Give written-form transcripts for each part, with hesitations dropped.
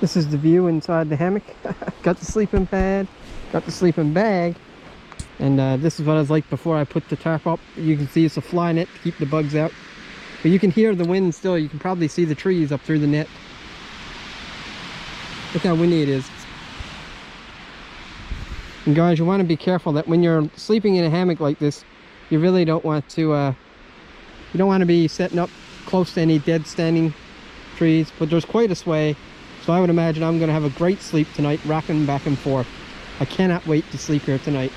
This is the view inside the hammock. Got the sleeping pad, got the sleeping bag, and this is what I was like before I put the tarp up. You can see it's a fly net to keep the bugs out, but you can hear the wind still. You can probably see the trees up through the net. Look how windy it is. And guys, you want to be careful that when you're sleeping in a hammock like this, you really don't want to you don't want to be setting up close to any dead standing trees, but there's quite a sway, so I would imagine I'm going to have a great sleep tonight, rocking back and forth. I cannot wait to sleep here tonight.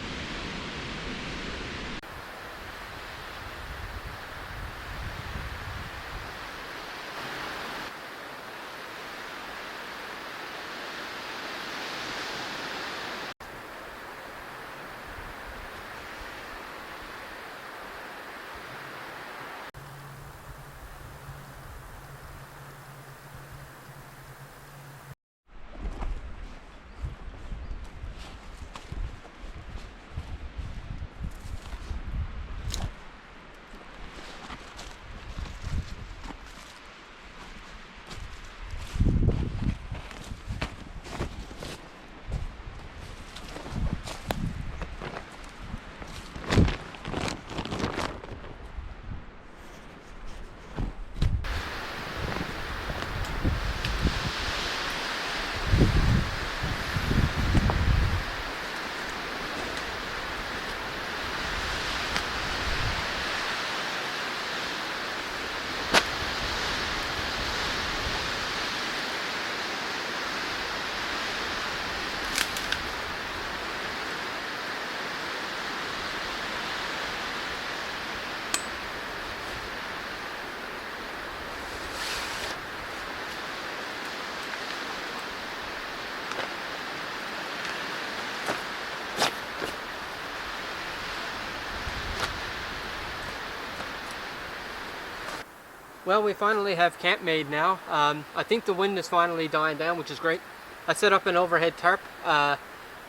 Well, we finally have camp made now. I think the wind is finally dying down, which is great. I set up an overhead tarp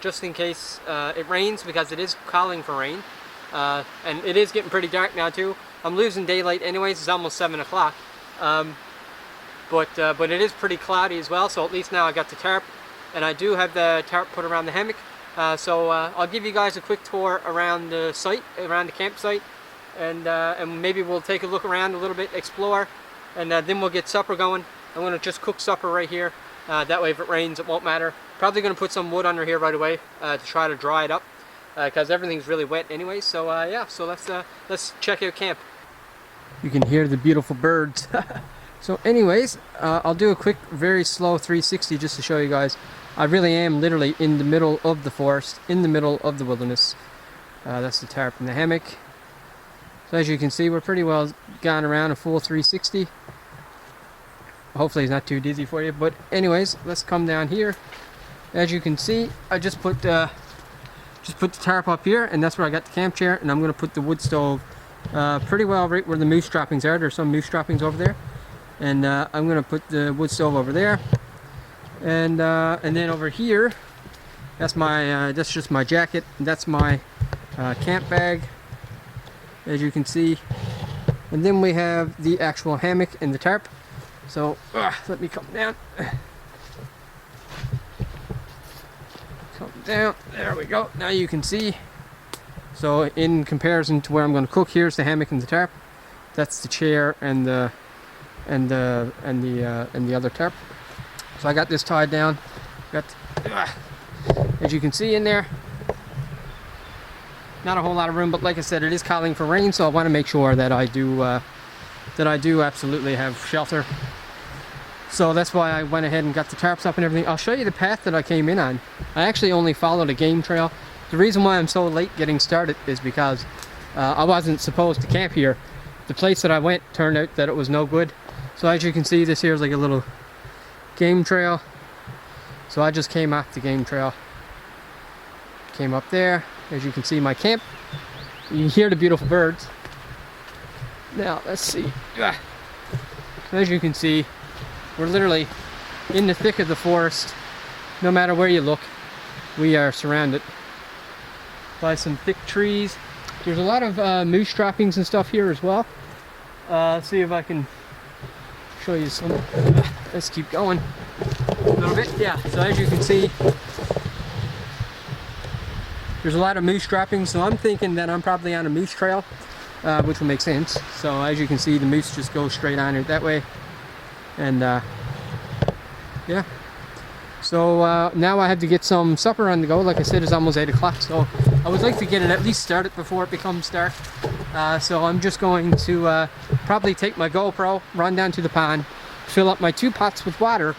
just in case it rains, because it is calling for rain. And it is getting pretty dark now too. I'm losing daylight anyways, it's almost 7 o'clock. But it is pretty cloudy as well, so at least now I got the tarp. And I do have the tarp put around the hammock. So I'll give you guys a quick tour around the site, around the campsite. And maybe we'll take a look around a little bit, explore, and then we'll get supper going. I'm going to just cook supper right here. That way if it rains it won't matter. Probably going to put some wood under here right away to try to dry it up, because everything's really wet anyway. So yeah, so let's check out camp. You can hear the beautiful birds. So anyways, I'll do a quick, very slow 360 just to show you guys. I really am literally in the middle of the forest, in the middle of the wilderness. That's the tarp and the hammock. So as you can see, we're pretty well gone around a full 360. Hopefully it's not too dizzy for you, but anyways, let's come down here. As you can see, I just put the tarp up here, and that's where I got the camp chair, and I'm going to put the wood stove pretty well right where the moose droppings are. There's some moose droppings over there, and I'm going to put the wood stove over there, and then over here, that's just my jacket, and that's my camp bag, as you can see. And then we have the actual hammock and the tarp. So let me come down. Come down, there we go. Now you can see. So in comparison to where I'm going to cook, here's the hammock and the tarp. That's the chair and the other tarp. So I got this tied down. Got as you can see in there, not a whole lot of room, but like I said, it is calling for rain, so I want to make sure that I do absolutely have shelter. So that's why I went ahead and got the tarps up and everything. I'll show you the path that I came in on. I actually only followed a game trail. The reason why I'm so late getting started is because I wasn't supposed to camp here. The place that I went turned out that it was no good. So as you can see, this here is like a little game trail. So I just came off the game trail. Came up there. As you can see, my camp. You can hear the beautiful birds. Now, let's see. As you can see, we're literally in the thick of the forest. No matter where you look, we are surrounded by some thick trees. There's a lot of moose droppings and stuff here as well. Let's see if I can show you some. Let's keep going. A little bit, yeah. So as you can see, there's a lot of moose droppings, so I'm thinking that I'm probably on a moose trail, which will make sense. So as you can see, the moose just go straight on it that way. And yeah. So now I have to get some supper on the go. Like I said, it's almost 8 o'clock, so I would like to get it at least started before it becomes dark. So I'm just going to probably take my GoPro, run down to the pond, fill up my 2 pots with water,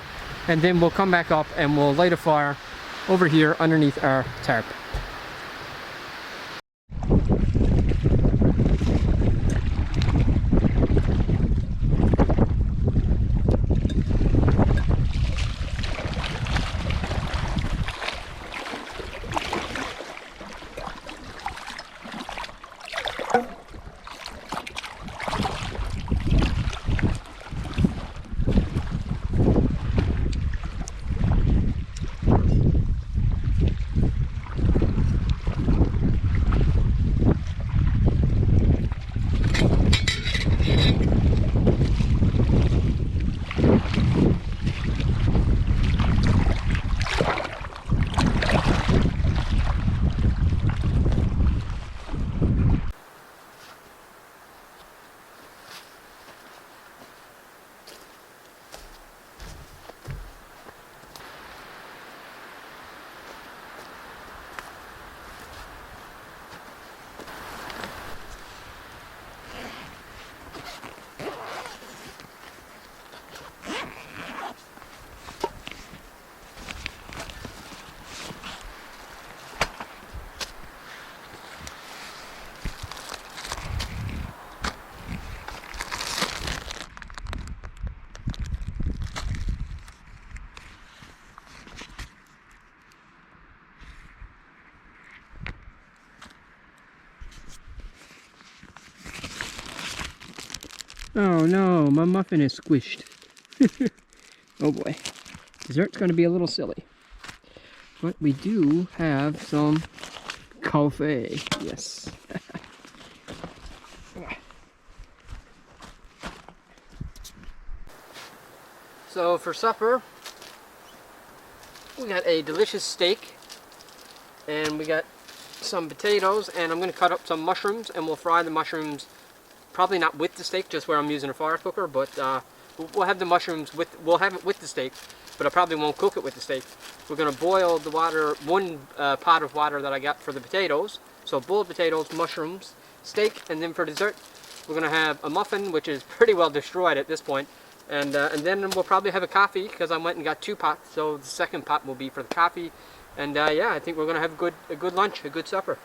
and then we'll come back up and we'll light a fire over here underneath our tarp. Oh no, my muffin is squished. Oh boy, dessert's gonna be a little silly. But we do have some coffee, yes. So for supper, we got a delicious steak, and we got some potatoes, and I'm gonna cut up some mushrooms, and we'll fry the mushrooms. Probably not with the steak, just where I'm using a fire cooker, but we'll have the mushrooms with, we'll have it with the steak, but I probably won't cook it with the steak. We're going to boil the water, 1 pot of water that I got for the potatoes. So boiled potatoes, mushrooms, steak, and then for dessert, we're going to have a muffin, which is pretty well destroyed at this point. And then we'll probably have a coffee, because I went and got 2 pots, so the second pot will be for the coffee. And yeah, I think we're going to have a good lunch, a good supper.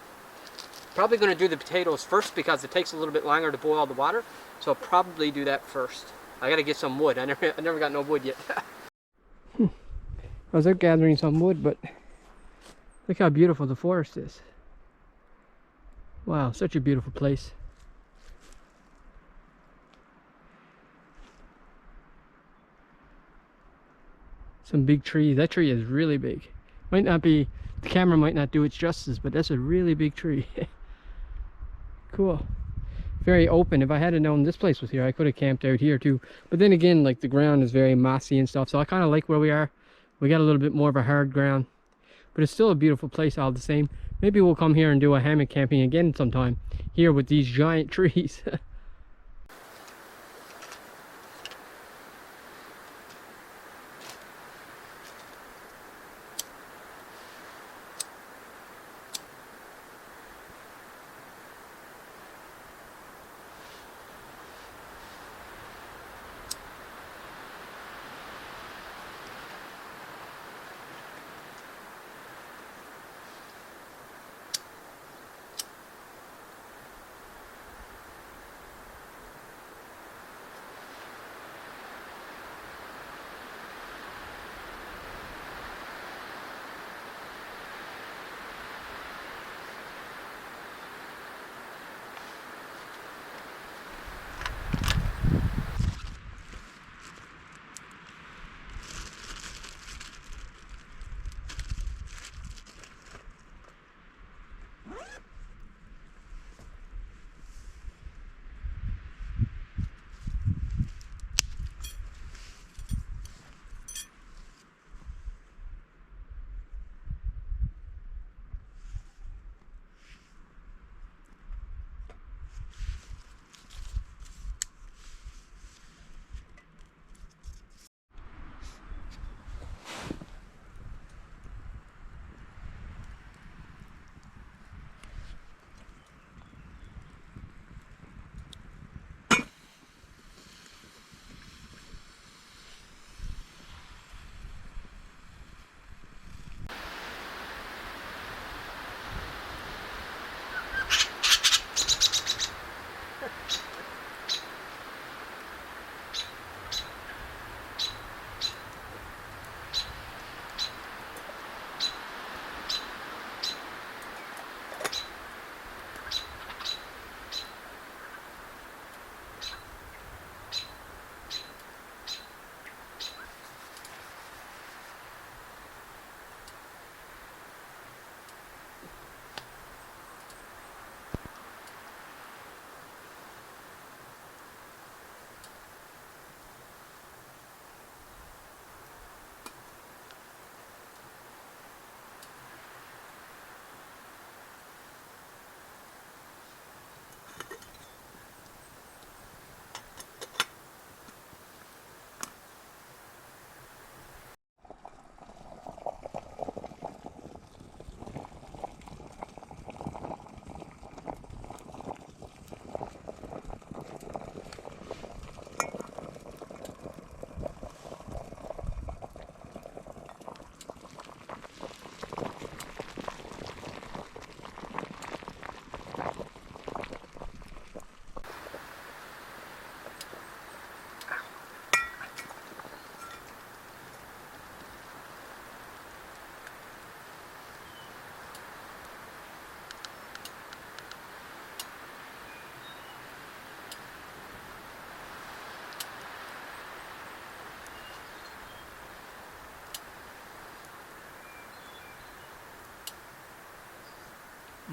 Probably going to do the potatoes first because it takes a little bit longer to boil the water, so I'll probably do that first. I got to get some wood. I never got no wood yet. I was out gathering some wood, but look how beautiful the forest is. Wow, such a beautiful place. Some big trees. That tree is really big. Might not be, the camera might not do its justice, but that's a really big tree. Cool. Very open. If I had known this place was here, I could have camped out here too. But then again, like the ground is very mossy and stuff, so I kind of like where we are. We got a little bit more of a hard ground, but it's still a beautiful place all the same. Maybe we'll come here and do a hammock camping again sometime here with these giant trees.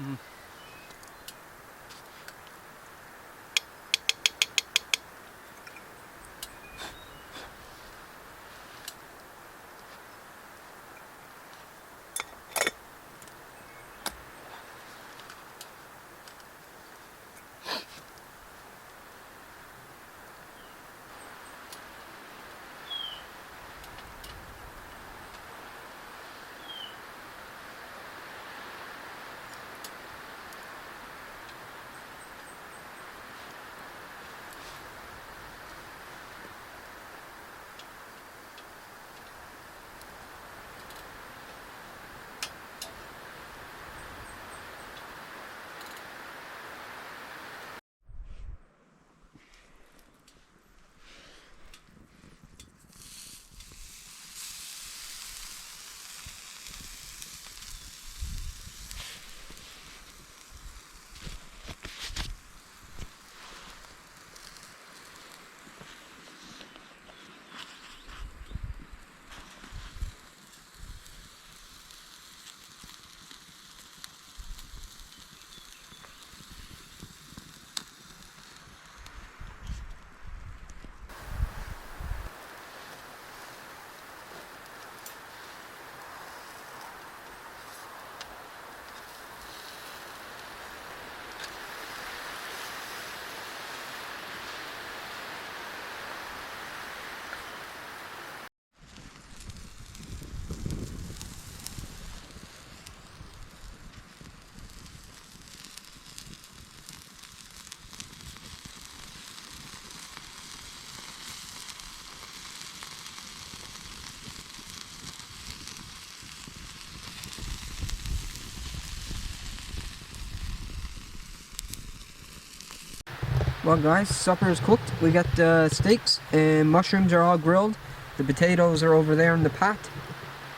Mm. Well guys, supper is cooked. We got steaks and mushrooms are all grilled. The potatoes are over there in the pot.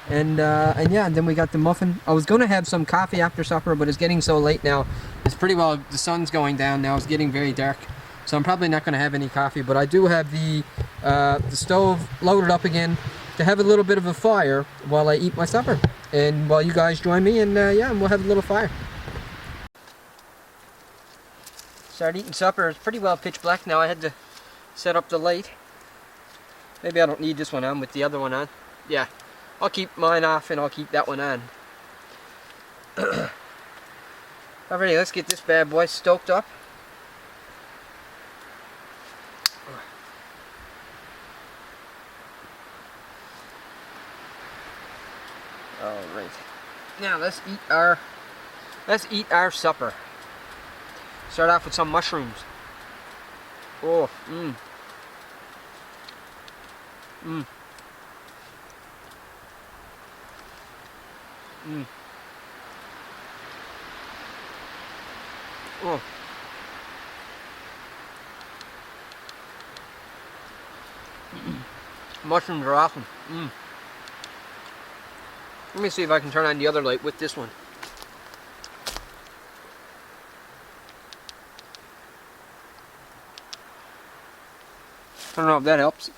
And yeah, and then we got the muffin. I was going to have some coffee after supper, but it's getting so late now. It's pretty well, the sun's going down now. It's getting very dark. So I'm probably not going to have any coffee, but I do have the stove loaded up again to have a little bit of a fire while I eat my supper. And while you guys join me, and yeah, we'll have a little fire. Started eating supper. It's pretty well pitch black now. I had to set up the light. Maybe I don't need this one on with the other one on. Yeah, I'll keep mine off and I'll keep that one on. Alrighty, let's get this bad boy stoked up. Alright. Now let's eat our supper. Start off with some mushrooms. Oh, mmm. Mmm. Mmm. Oh. Mushrooms are awesome. Mmm. Let me see if I can turn on the other light with this one. I don't know if that helps.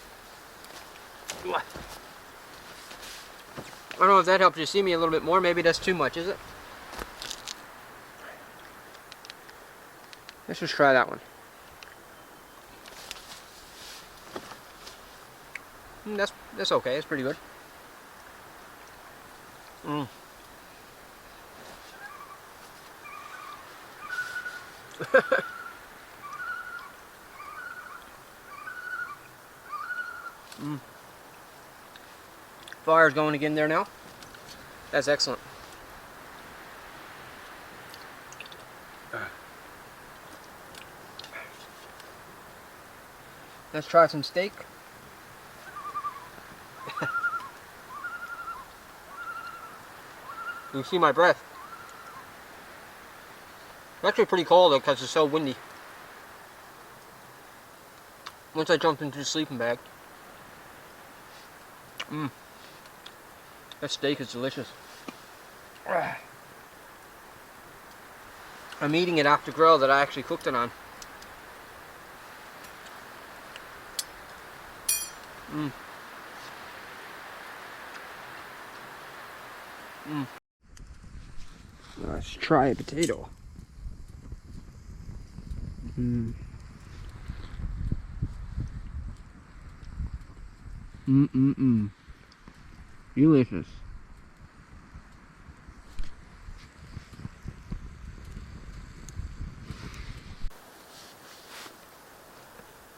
I don't know if that helps you see me a little bit more. Maybe that's too much, is it? Let's just try that one. That's okay. It's pretty good. Mmm. Mmm. Fire's going again there now. That's excellent. Let's try some steak. You see my breath. It's actually pretty cold though because it's so windy. Once I jumped into the sleeping bag. Mmm. That steak is delicious. I'm eating it off the grill that I actually cooked it on. Mmm. Mmm. Let's try a potato. Delicious.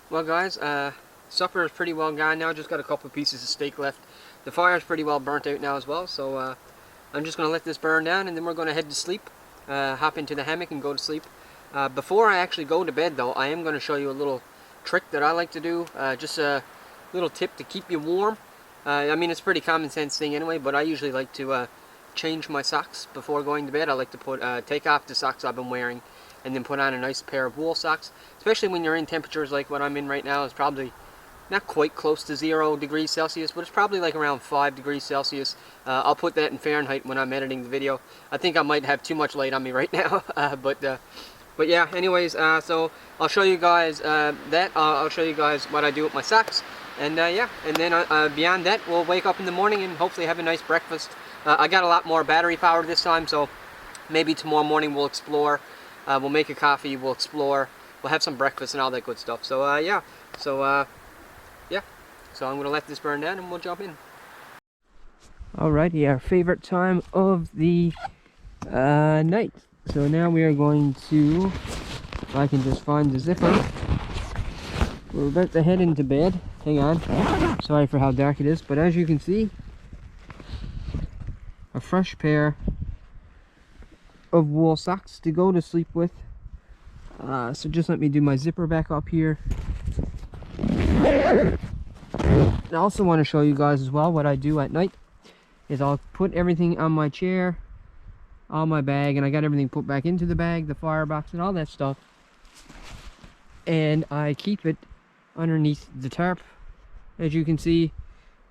Well guys, supper is pretty well gone now. Just got a couple pieces of steak left. The fire's pretty well burnt out now as well, so I'm just going to let this burn down and then we're going to head to sleep. Hop into the hammock and go to sleep. Before I actually go to bed though, I am going to show you a little trick that I like to do. Just a little tip to keep you warm. I mean, it's a pretty common sense thing anyway, but I usually like to change my socks before going to bed. I like to take off the socks I've been wearing and then put on a nice pair of wool socks, especially when you're in temperatures like what I'm in right now. It's probably not quite close to 0 degrees Celsius, but it's probably like around 5 degrees Celsius. I'll put that in Fahrenheit when I'm editing the video. I think I might have too much light on me right now, but yeah, anyways, so I'll show you guys I'll show you guys what I do with my socks, and yeah, and then beyond that, we'll wake up in the morning and hopefully have a nice breakfast. I got a lot more battery power this time, so maybe tomorrow morning we'll explore. We'll make a coffee, we'll explore, we'll have some breakfast and all that good stuff. So yeah, so I'm gonna let this burn down and we'll jump in. Alrighty, our favorite time of the night. So now we are going to, if I can just find the zipper, we're about to head into bed. Hang on, sorry for how dark it is, but as you can see, a fresh pair of wool socks to go to sleep with. So just let me do my zipper back up here. I also want to show you guys as well what I do at night is I'll put everything on my chair, on my bag, and I got everything put back into the bag, the firebox and all that stuff, and I keep it underneath the tarp, as you can see.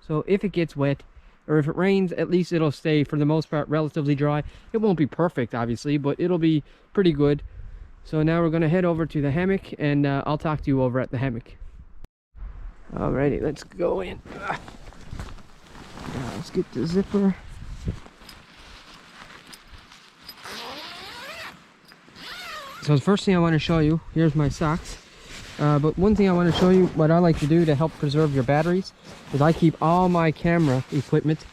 So if it gets wet or if it rains, at least it'll stay for the most part relatively dry. It won't be perfect obviously, but it'll be pretty good. So now we're going to head over to the hammock, and I'll talk to you over at the hammock. Alrighty, let's go in. Let's get the zipper. So the first thing I want to show you, here's my socks. But one thing I want to show you, what I like to do to help preserve your batteries, is I keep all my camera equipment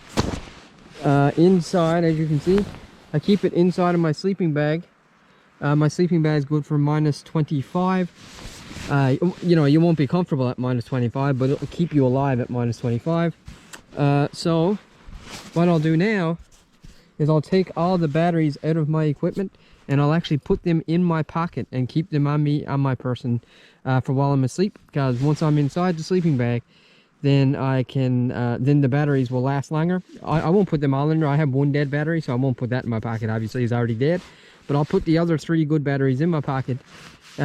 inside, as you can see. I keep it inside of my sleeping bag. My sleeping bag is good for -25. You know, you won't be comfortable at -25, but it'll keep you alive at -25. So what I'll do now is I'll take all the batteries out of my equipment and I'll actually put them in my pocket and keep them on me, on my person, for while I'm asleep, because once I'm inside the sleeping bag, then I can then the batteries will last longer. I won't put them all in there. I have one dead battery, so I won't put that in my pocket. Obviously it's already dead, but I'll put the other 3 good batteries in my pocket,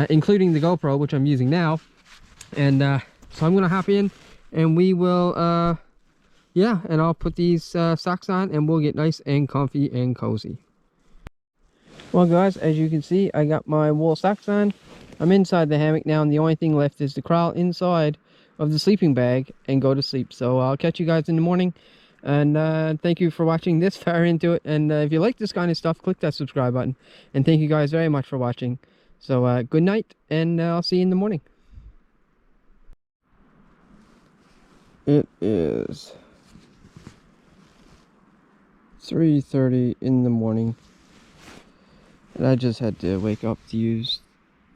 including the GoPro, which I'm using now. And so I'm gonna hop in and we will yeah, and I'll put these socks on and we'll get nice and comfy and cozy. Well guys, as you can see, I got my wool socks on. I'm inside the hammock now, and the only thing left is to crawl inside of the sleeping bag and go to sleep. So I'll catch you guys in the morning, and thank you for watching this far into it. And if you like this kind of stuff, click that subscribe button, and thank you guys very much for watching. So good night, and I'll see you in the morning. It is 3:30 in the morning, and I just had to wake up to use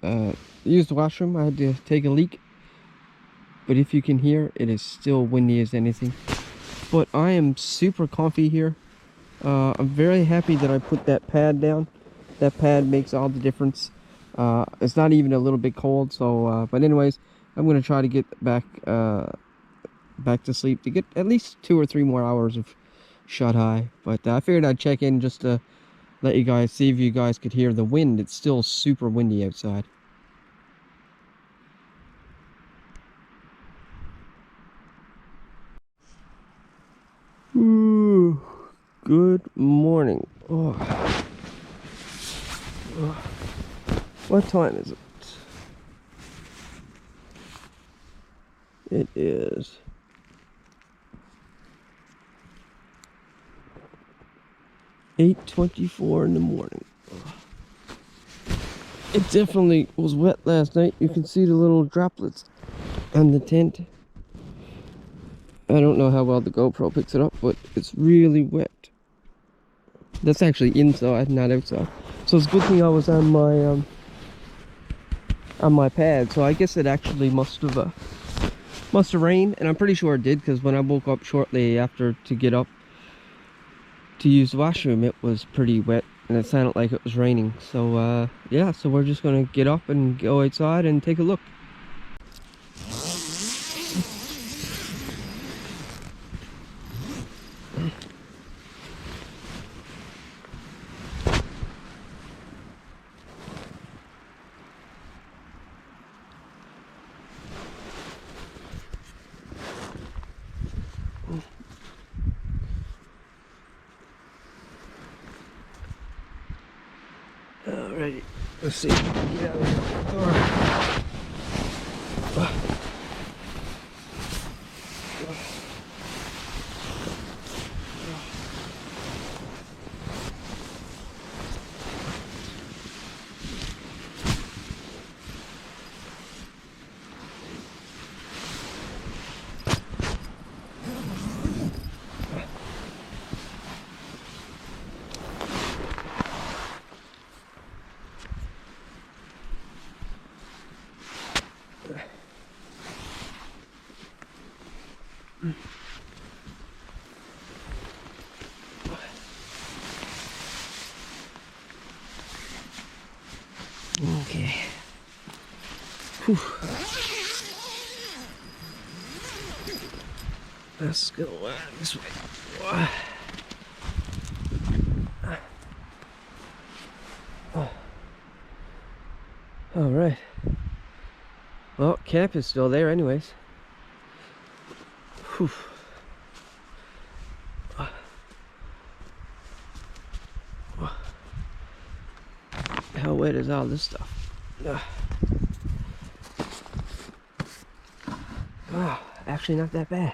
the washroom. I had to take a leak, but if you can hear, it is still windy as anything. But I am super comfy here. I'm very happy that I put that pad down. That pad makes all the difference. It's not even a little bit cold, so but anyways, I'm gonna try to get back to sleep to get at least 2 or 3 more hours of shut eye. But I figured I'd check in just to let you guys see if you guys could hear the wind. It's still super windy outside. Ooh, good morning. Oh. What time is it? It is 8:24 in the morning. It definitely was wet last night. You can see the little droplets on the tent. I don't know how well the GoPro picks it up, but it's really wet. That's actually inside, not outside. So it's a good thing I was on my pad. So I guess it actually must have rained, and I'm pretty sure it did, because when I woke up shortly after to get up to use the washroom, it was pretty wet and it sounded like it was raining. So yeah, so we're just gonna get up and go outside and take a look. Alrighty, let's see. Get out of the door. Okay. Whew. Let's go this way. All right. Well, camp is still there anyways. Whew. How wet is all this stuff? Oh, actually not that bad.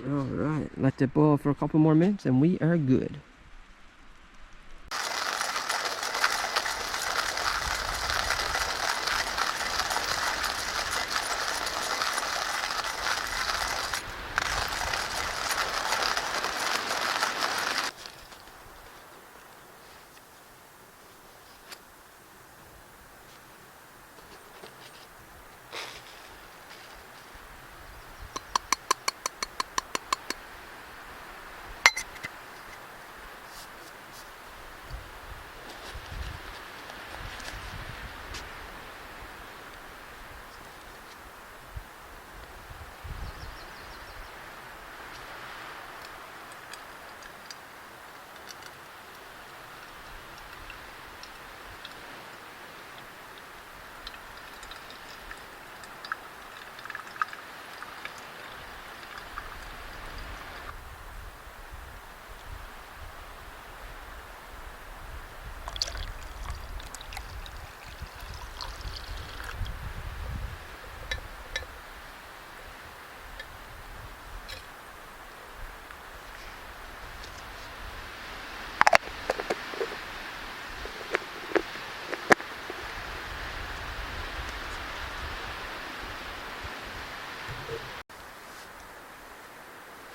Alright, let it boil for a couple more minutes and we are good.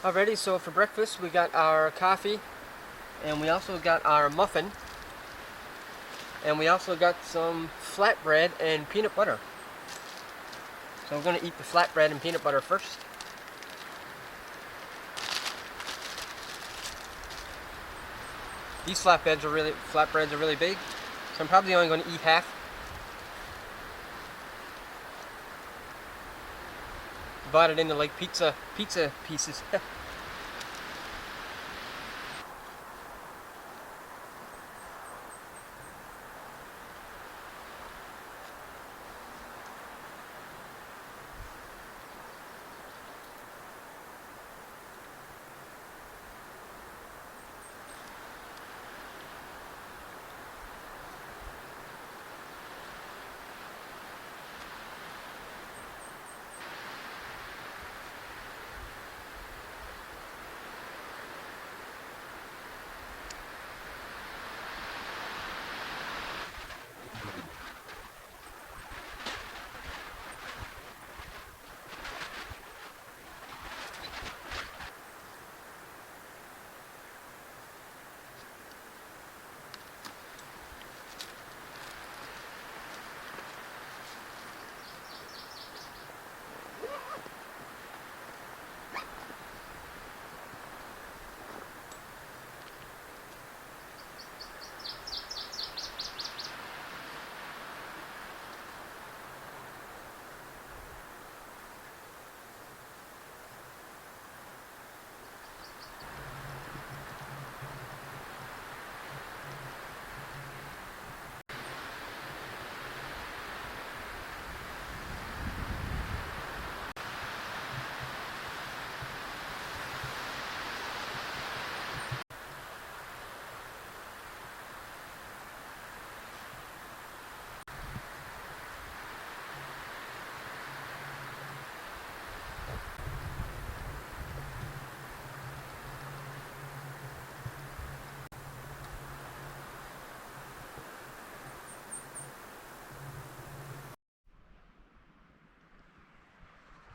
Alrighty, so for breakfast we got our coffee, and we also got our muffin, and we also got some flatbread and peanut butter. So I'm going to eat the flatbread and peanut butter first. These flatbreads are really big, so I'm probably only going to eat half. Divide it into like pizza pieces.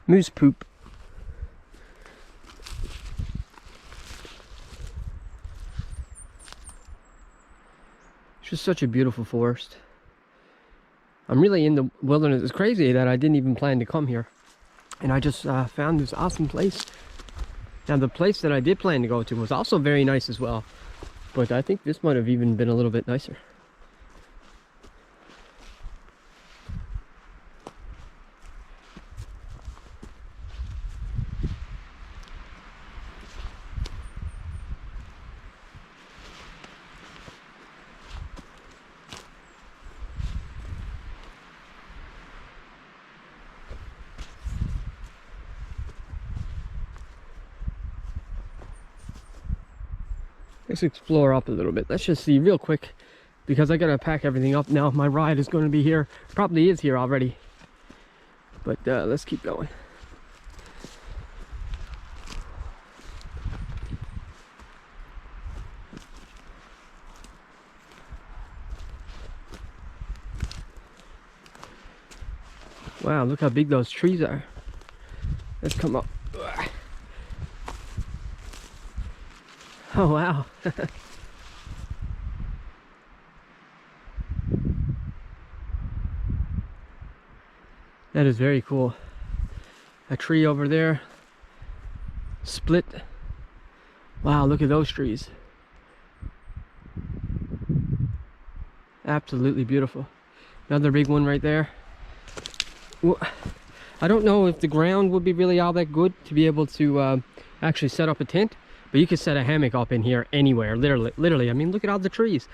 Moose poop. It's just such a beautiful forest. I'm really in the wilderness. It's crazy that I didn't even plan to come here. And I just found this awesome place. Now the place that I did plan to go to was also very nice as well. But I think this might have even been a little bit nicer. Let's explore up a little bit. Let's just see real quick, because I gotta pack everything up now. My ride is going to be here, probably is here already, but let's keep going. Wow, look how big those trees are. Let's come up. Oh wow. That is very cool. A tree over there, split. Wow, look at those trees. Absolutely beautiful. Another big one right there. Well, I don't know if the ground would be really all that good to be able to actually set up a tent, but you could set a hammock up in here anywhere, literally. I mean, look at all the trees.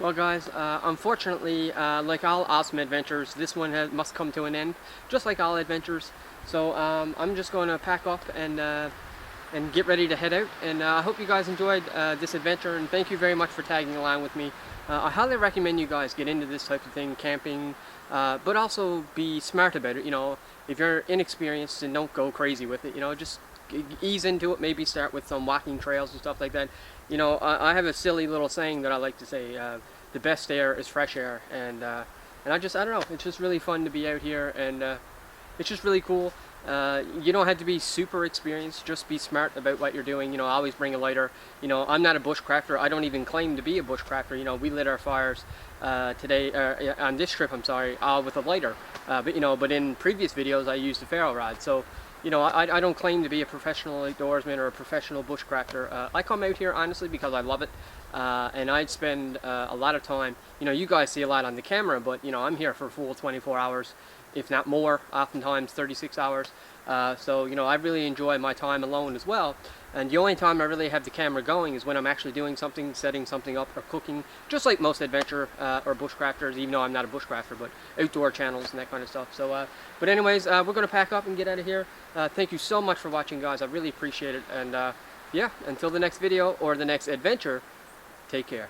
Well guys, unfortunately, like all awesome adventures, this one must come to an end, just like all adventures. So I'm just going to pack up and get ready to head out. And I hope you guys enjoyed this adventure, and thank you very much for tagging along with me. I highly recommend you guys get into this type of thing, camping, but also be smart about it. You know, if you're inexperienced, and don't go crazy with it. You know, just ease into it. Maybe start with some walking trails and stuff like that. You know, I have a silly little saying that I like to say: the best air is fresh air. And I don't know. It's just really fun to be out here, and it's just really cool. You don't have to be super experienced, just be smart about what you're doing. You know, always bring a lighter. You know, I'm not a bushcrafter. I don't even claim to be a bushcrafter. You know, we lit our fires today, on this trip, I'm sorry, with a lighter. But you know, but in previous videos I used a ferro rod. So, you know, I don't claim to be a professional outdoorsman or a professional bushcrafter. I come out here honestly because I love it. And I'd spend a lot of time, you know, you guys see a lot on the camera, but you know, I'm here for a full 24 hours. If not more, oftentimes 36 hours. So, you know, I really enjoy my time alone as well. And the only time I really have the camera going is when I'm actually doing something, setting something up, or cooking, just like most adventure or bushcrafters, even though I'm not a bushcrafter, but outdoor channels and that kind of stuff. So, but anyways, we're going to pack up and get out of here. Thank you so much for watching, guys. I really appreciate it. And yeah, until the next video or the next adventure, take care.